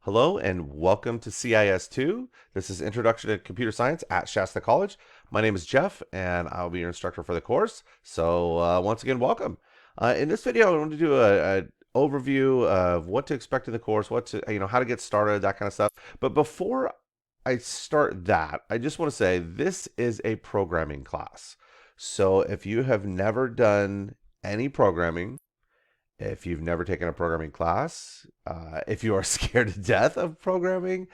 Hello and welcome to CIS 2. This is Introduction to Computer Science at Shasta College. My name is Jeff and I'll be your instructor for the course. So once again, welcome. In this video, I want to do a overview of what to expect in the course, how to get started, that kind of stuff. But before I start that, I just want to say this is a programming class. So if you have never done any programming, if you've never taken a programming class, if you are scared to death of programming,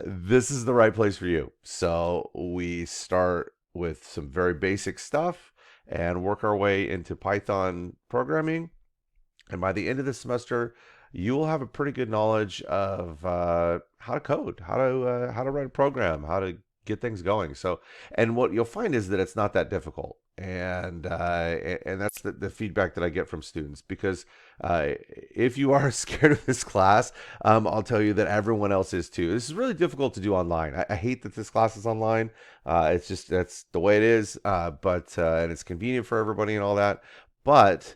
this is the right place for you. So we start with some very basic stuff and work our way into Python programming. And by the end of the semester, you will have a pretty good knowledge of how to code, how to write a program, how to get things going. So, and what you'll find is that it's not that difficult, and that's the feedback that I get from students. Because if you are scared of this class, I'll tell you that everyone else is too. This is really difficult to do online. I hate that this class is online. It's just that's the way it is. But and it's convenient for everybody and all that. But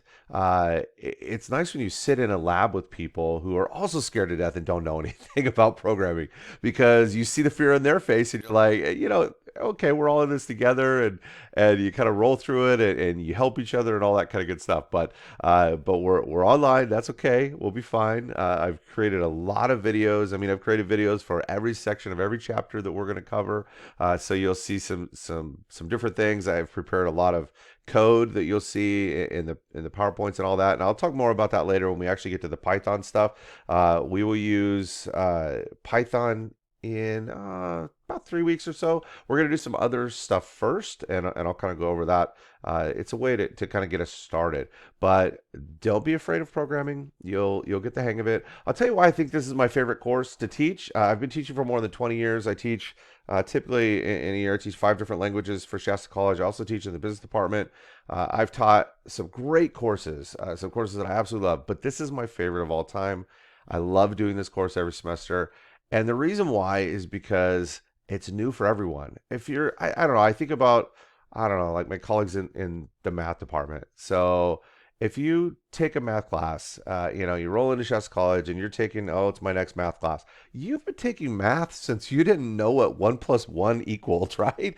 it's nice when you sit in a lab with people who are also scared to death and don't know anything about programming, because you see the fear in their face and you're like, okay, we're all in this together, and you kind of roll through it, and you help each other and all that kind of good stuff. But we're online. That's okay. We'll be fine. I've created a lot of videos. I mean, I've created videos for every section of every chapter that we're going to cover. So you'll see some different things. I've prepared a lot of code that you'll see in the PowerPoints and all that. And I'll talk more about that later when we actually get to the Python stuff. We will use Python in about 3 weeks or so. We're going to do some other stuff first, and I'll kind of go over that. It's a way to kind of get us started. But don't be afraid of programming. You'll get the hang of it. I'll tell you why I think this is my favorite course to teach. I've been teaching for more than 20 years. I teach typically in a year, I teach 5 different languages for Shasta College. I also teach in the business department. I've taught some great courses, some courses that I absolutely love, but this is my favorite of all time. I love doing this course every semester. And the reason why is because it's new for everyone. If you're, I don't know, I think about, I don't know, like my colleagues in the math department. So if you take a math class, you roll into Shasta College and you're taking, oh, it's my next math class. You've been taking math since you didn't know what 1 + 1 equaled, right?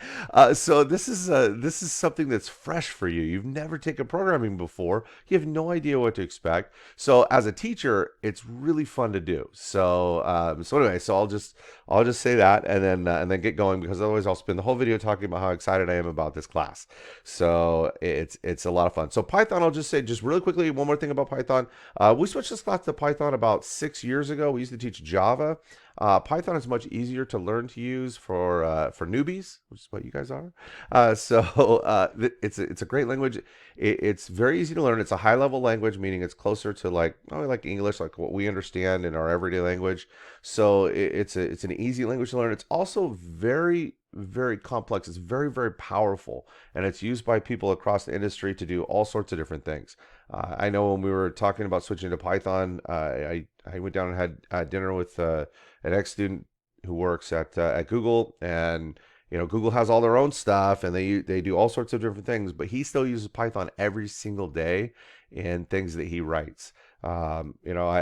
So this is something that's fresh for you. You've never taken programming before. You have no idea what to expect. So as a teacher, it's really fun to do. So anyway, so I'll just say that, and then get going, because otherwise I'll spend the whole video talking about how excited I am about this class. So it's a lot of fun. So Python, I'll just say just really quickly one more thing about Python. We switched this class to Python about 6 years ago. We used to teach Java. Python is much easier to learn to use for newbies, which is what you guys are. It's a great language. It's very easy to learn. It's a high level language, meaning it's closer to like English, like what we understand in our everyday language. So it's an easy language to learn. It's also very, very complex. It's very, very powerful, and it's used by people across the industry to do all sorts of different things. I know when we were talking about switching to Python, I went down and had dinner with an ex-student who works at Google, and Google has all their own stuff, and they do all sorts of different things, but he still uses Python every single day in things that he writes. I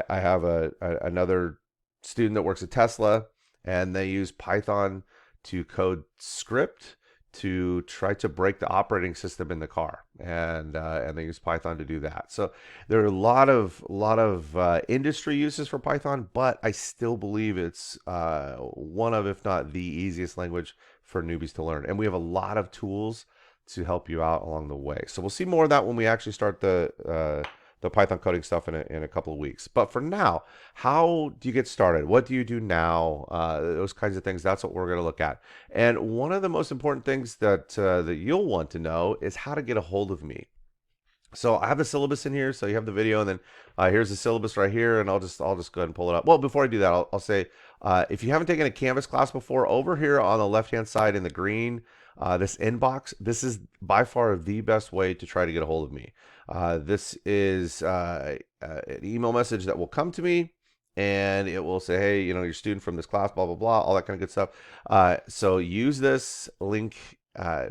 have another student that works at Tesla, and they use Python to code script to try to break the operating system in the car, and they use Python to do that. So there are a lot of industry uses for Python, but I still believe it's one of, if not the easiest language for newbies to learn. And we have a lot of tools to help you out along the way. So we'll see more of that when we actually start the Python coding stuff in a couple of weeks. But for now, how do you get started? What do you do now? Those kinds of things. That's what we're going to look at. And one of the most important things that you'll want to know is how to get a hold of me. So I have the syllabus in here. So you have the video, and then here's the syllabus right here, and I'll just go ahead and pull it up. Well, before I do that, I'll say if you haven't taken a Canvas class before, over here on the left-hand side in the green, this inbox, this is by far the best way to try to get a hold of me. This is an email message that will come to me, and it will say, hey, you're student from this class, blah, blah, blah, all that kind of good stuff. So use this link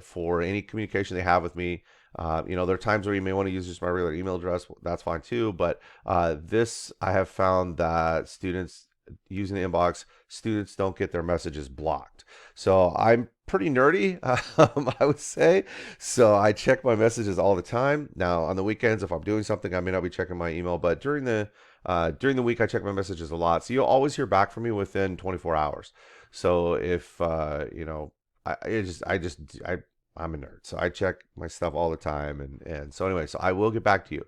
for any communication they have with me. There are times where you may want to use just my regular email address. That's fine too. But this, I have found that students using the inbox, students don't get their messages blocked. So I'm pretty nerdy, I would say. So I check my messages all the time. Now on the weekends, if I'm doing something, I may not be checking my email, but during the week, I check my messages a lot. So you'll always hear back from me within 24 hours. So if I'm a nerd, so I check my stuff all the time, and so anyway, so I will get back to you.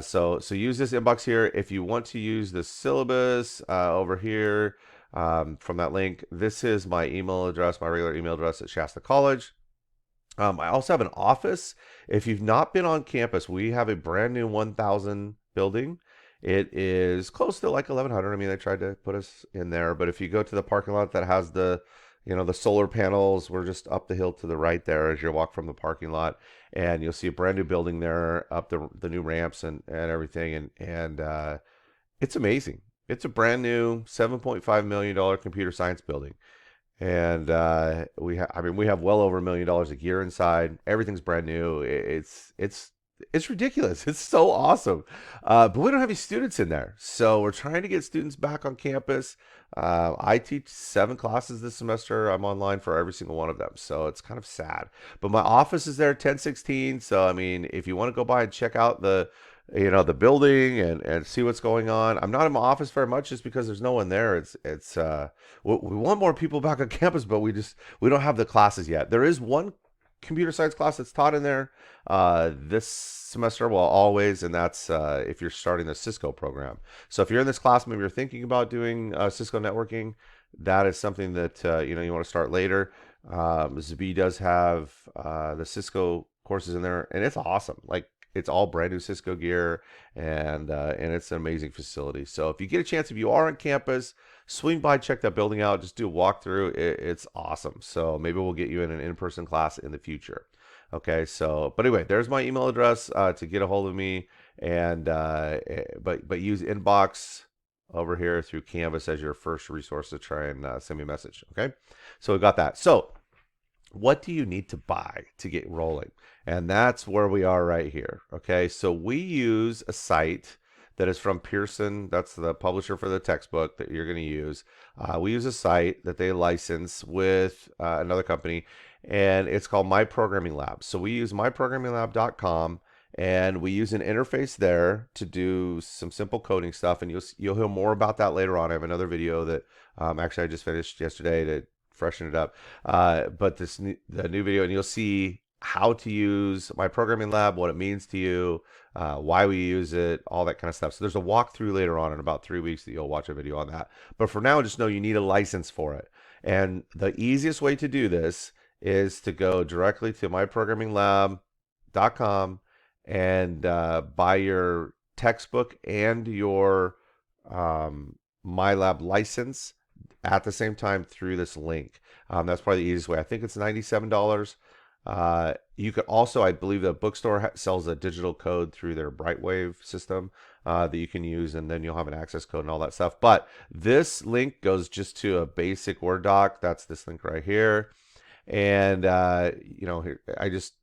So use this inbox here. If you want to use the syllabus over here from that link, this is my email address, my regular email address at Shasta College. I also have an office. If you've not been on campus, we have a brand new 1,000 building. It is close to like 1,100. I mean, they tried to put us in there, but if you go to the parking lot that has the solar panels, we're just up the hill to the right there as you walk from the parking lot, and you'll see a brand new building there, up the new ramps and everything, and it's amazing. It's a brand new $7.5 million computer science building. And we have well over $1 million a year inside. Everything's brand new. It's ridiculous. It's so awesome. But we don't have any students in there, so we're trying to get students back on campus. I teach 7 classes this semester. I'm online for every single one of them, so it's kind of sad. But my office is there 1016. So I mean, if you want to go by and check out the building and see what's going on. I'm not in my office very much just because there's no one there. We want more people back on campus, but we don't have the classes yet. There is one computer science class that's taught in there this semester, well, always, and that's if you're starting the Cisco program. So if you're in this class, maybe you're thinking about doing Cisco networking, that is something that you want to start later. ZB does have the Cisco courses in there, and it's awesome. Like, it's all brand new Cisco gear, and it's an amazing facility. So if you get a chance, if you are on campus, swing by, check that building out, just do a walkthrough. It's awesome. So maybe we'll get you in an in-person class in the future. Okay, so but anyway, there's my email address to get a hold of me, and but use inbox over here through Canvas as your first resource to try and send me a message. Okay, so we got that. So what do you need to buy to get rolling? And that's where we are right here. Okay, so we use a site that is from Pearson. That's the publisher for the textbook that you're going to use. We use a site that they license with another company, and it's called My Programming Lab. So we use myprogramminglab.com, and we use an interface there to do some simple coding stuff, and you'll hear more about that later on. I have another video that actually I just finished yesterday to freshen it up, but the new video, and you'll see how to use My Programming Lab, what it means to you, why we use it, all that kind of stuff. So there's a walkthrough later on in about 3 weeks that you'll watch a video on that. But for now, just know you need a license for it. And the easiest way to do this is to go directly to myprogramminglab.com and buy your textbook and your MyLab license at the same time through this link. That's probably the easiest way. I think it's $97. You could also, I believe the bookstore sells a digital code through their Brightwave system that you can use, and then you'll have an access code and all that stuff. But this link goes just to a basic Word doc. That's this link right here. And here, I just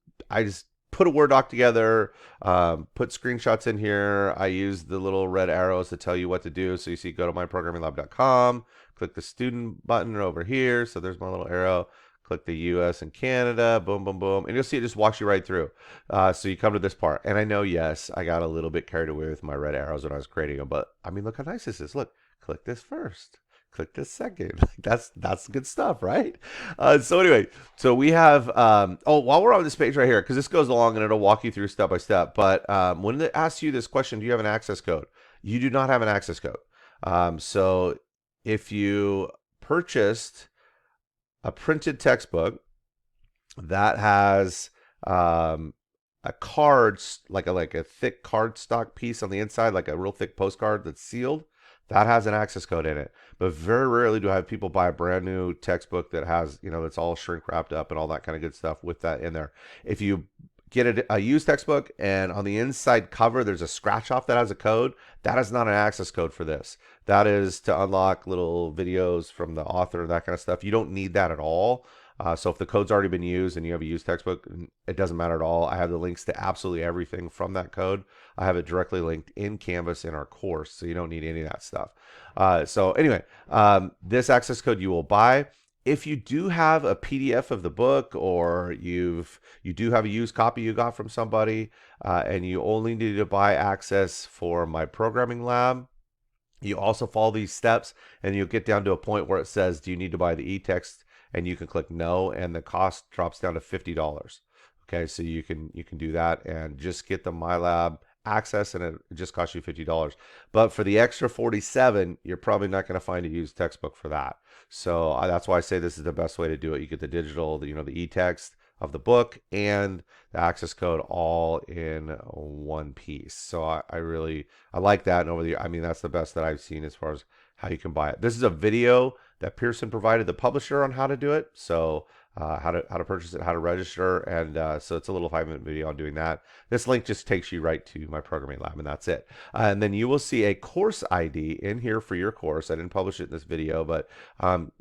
put a Word doc together, put screenshots in here. I use the little red arrows to tell you what to do. So you see, go to myprogramminglab.com, click the student button over here. So there's my little arrow. Click the US and Canada, boom, boom, boom. And you'll see it just walks you right through. So you come to this part. And I know, yes, I got a little bit carried away with my red arrows when I was creating them. But, I mean, look how nice this is. Look, click this first. Click this second. That's good stuff, right? So anyway, so we have, while we're on this page right here, because this goes along and it'll walk you through step by step. But when it asks you this question, do you have an access code? You do not have an access code. So if you purchased a printed textbook that has a card, like a thick cardstock piece on the inside, like a real thick postcard that's sealed, that has an access code in it. But very rarely do I have people buy a brand new textbook that has, that's all shrink wrapped up and all that kind of good stuff with that in there. If you get a used textbook and on the inside cover there's a scratch off that has a code, that is not an access code for this. That is to unlock little videos from the author and that kind of stuff. You don't need that at all. So if the code's already been used and you have a used textbook, it doesn't matter at all. I have the links to absolutely everything from that code. I have it directly linked in Canvas in our course, so you don't need any of that stuff. So anyway, this access code you will buy. If you do have a PDF of the book, or you do have a used copy you got from somebody, and you only need to buy access for my programming lab, you also follow these steps and you'll get down to a point where it says, do you need to buy the e-text? And you can click no, and the cost drops down to $50. Okay, so you can do that and just get the MyLab access, and it just costs you $50. But for the extra 47, you're probably not going to find a used textbook for that. So that's why I say this is the best way to do it. You get the digital, the e-text of the book and the access code all in one piece. So I like that. And that's the best that I've seen as far as how you can buy it. This is a video that Pearson provided the publisher on how to do it. So how to purchase it, how to register, and so it's a little 5-minute video on doing that. This link just takes you right to my programming lab, and that's it. And then you will see a course ID in here for your course. I didn't publish it in this video, but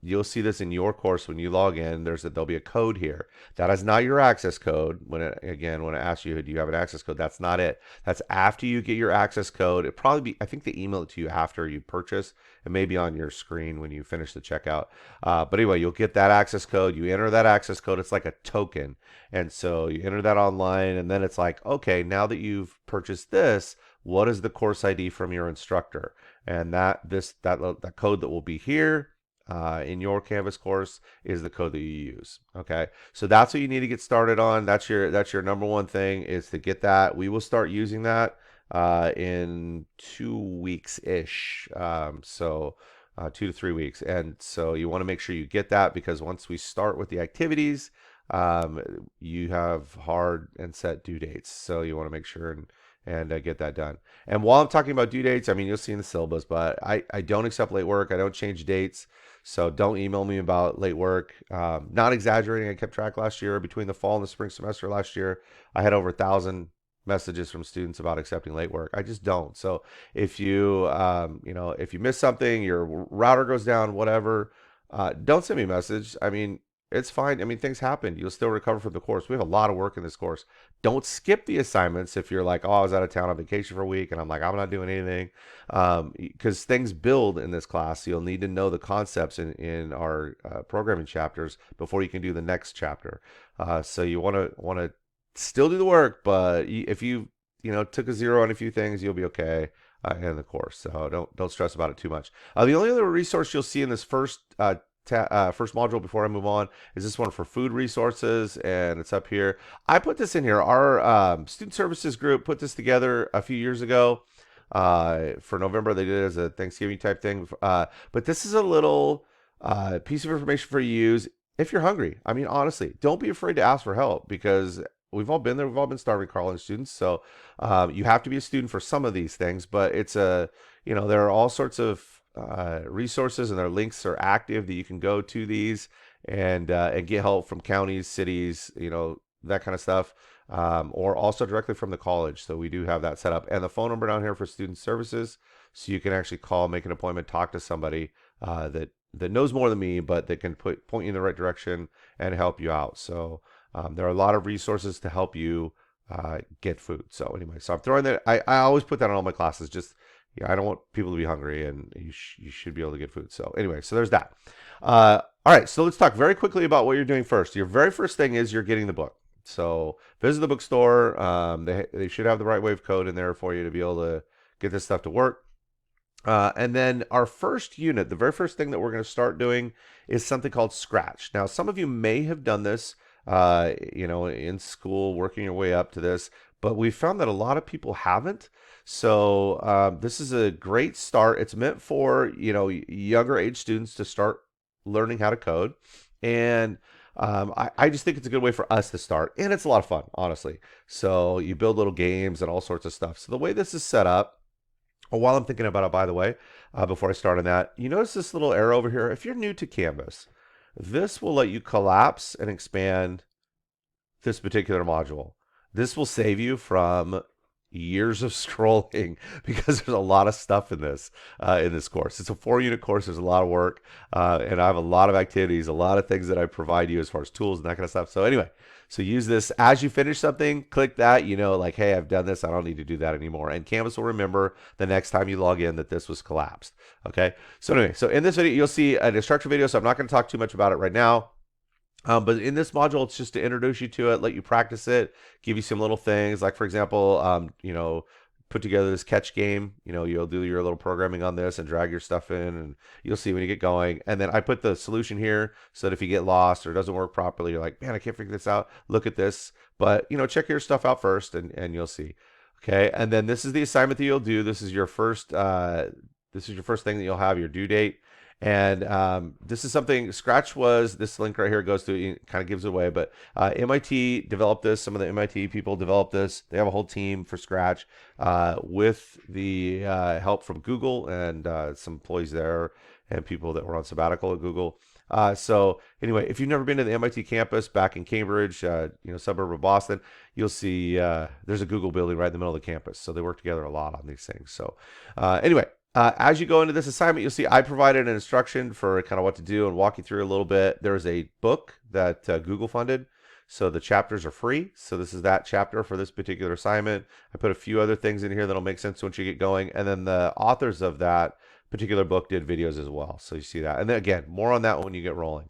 you'll see this in your course when you log in. There'll be a code here. That is not your access code. When it asks you, do you have an access code? That's not it. That's after you get your access code. It probably be, I think they email it to you after you purchase. It may be on your screen when you finish the checkout. But anyway, you'll get that access code. You enter that access code. It's like a token. And so you enter that online, and then it's like, okay, now that you've purchased this, what is the course ID from your instructor? And that code that will be here in your Canvas course is the code that you use. Okay, so that's what you need to get started on. That's your number one thing, is to get that. We will start using that in 2 weeks ish. So 2 to 3 weeks. And so you want to make sure you get that, because once we start with the activities, you have hard and set due dates. So you want to make sure and get that done. And while I'm talking about due dates, you'll see in the syllabus, but I don't accept late work. I don't change dates. So don't email me about late work. Not exaggerating. I kept track last year. Between the fall and the spring semester last year, I had over 1,000 messages from students about accepting late work. I just don't. So if you if you miss something, your router goes down, whatever, don't send me a message. It's fine. Things happen. You'll still recover from the course. We have a lot of work in this course. Don't skip the assignments if you're like, oh, I was out of town on vacation for a week and I'm not doing anything, because things build in this class. So you'll need to know the concepts in our programming chapters before you can do the next chapter. So you want to still do the work, but if you took a 0 on a few things, you'll be okay in the course. So don't stress about it too much. The only other resource you'll see in this first module before I move on is this one for food resources, and it's up here. I put this in here. Our student services group put this together a few years ago for November. They did it as a Thanksgiving type thing, but this is a little piece of information for you to use if you're hungry. Honestly, don't be afraid to ask for help, because we've all been there. We've all been starving college students. So you have to be a student for some of these things, but there are all sorts of resources, and their links are active that you can go to these and get help from counties, cities, that kind of stuff, or also directly from the college. So we do have that set up, and the phone number down here for student services, so you can actually call, make an appointment, talk to somebody that knows more than me, but that can point you in the right direction and help you out. So there are a lot of resources to help you get food. So anyway, so I'm throwing that. I always put that on all my classes. Just I don't want people to be hungry, and you should be able to get food. So anyway, so there's that. All right, so let's talk very quickly about what you're doing first. Your very first thing is you're getting the book. So visit the bookstore. They should have the right wave code in there for you to be able to get this stuff to work. And then our first unit, the very first thing that we're going to start doing is something called Scratch. Now, some of you may have done this, in school, working your way up to this, but we found that a lot of people haven't. So this is a great start. It's meant for, younger age students to start learning how to code. And I just think it's a good way for us to start. And it's a lot of fun, honestly. So you build little games and all sorts of stuff. So the way this is set up, while I'm thinking about it, by the way, before I start on that, you notice this little arrow over here. If you're new to Canvas, this will let you collapse and expand this particular module. This will save you from years of scrolling because there's a lot of stuff in this course. It's a 4-unit course. There's a lot of work, and I have a lot of activities, a lot of things that I provide you as far as tools and that kind of stuff. So anyway, so use this as you finish something. Click that, like, hey, I've done this. I don't need to do that anymore. And Canvas will remember the next time you log in that this was collapsed. Okay. So anyway, so in this video, you'll see an instructor video. So I'm not going to talk too much about it right now. But in this module, it's just to introduce you to it, let you practice it, give you some little things. Like, for example, put together this catch game. You'll do your little programming on this and drag your stuff in, and you'll see when you get going. And then I put the solution here so that if you get lost or it doesn't work properly, you're like, man, I can't figure this out. Look at this. But, check your stuff out first, and you'll see. Okay. And then this is the assignment that you'll do. This is your first thing that you'll have, your due date. And this is something Scratch was, this link right here goes to, it kind of gives it away, but MIT developed this. Some of the MIT people developed this. They have a whole team for Scratch with the help from Google and some employees there and people that were on sabbatical at Google. So anyway, if you've never been to the MIT campus back in Cambridge, suburb of Boston, you'll see there's a Google building right in the middle of the campus. So they work together a lot on these things. So anyway, as you go into this assignment, you'll see I provided an instruction for kind of what to do and walk you through a little bit. There's a book that Google funded. So the chapters are free. So this is that chapter for this particular assignment. I put a few other things in here that'll make sense once you get going. And then the authors of that particular book did videos as well. So you see that. And then again, more on that when you get rolling.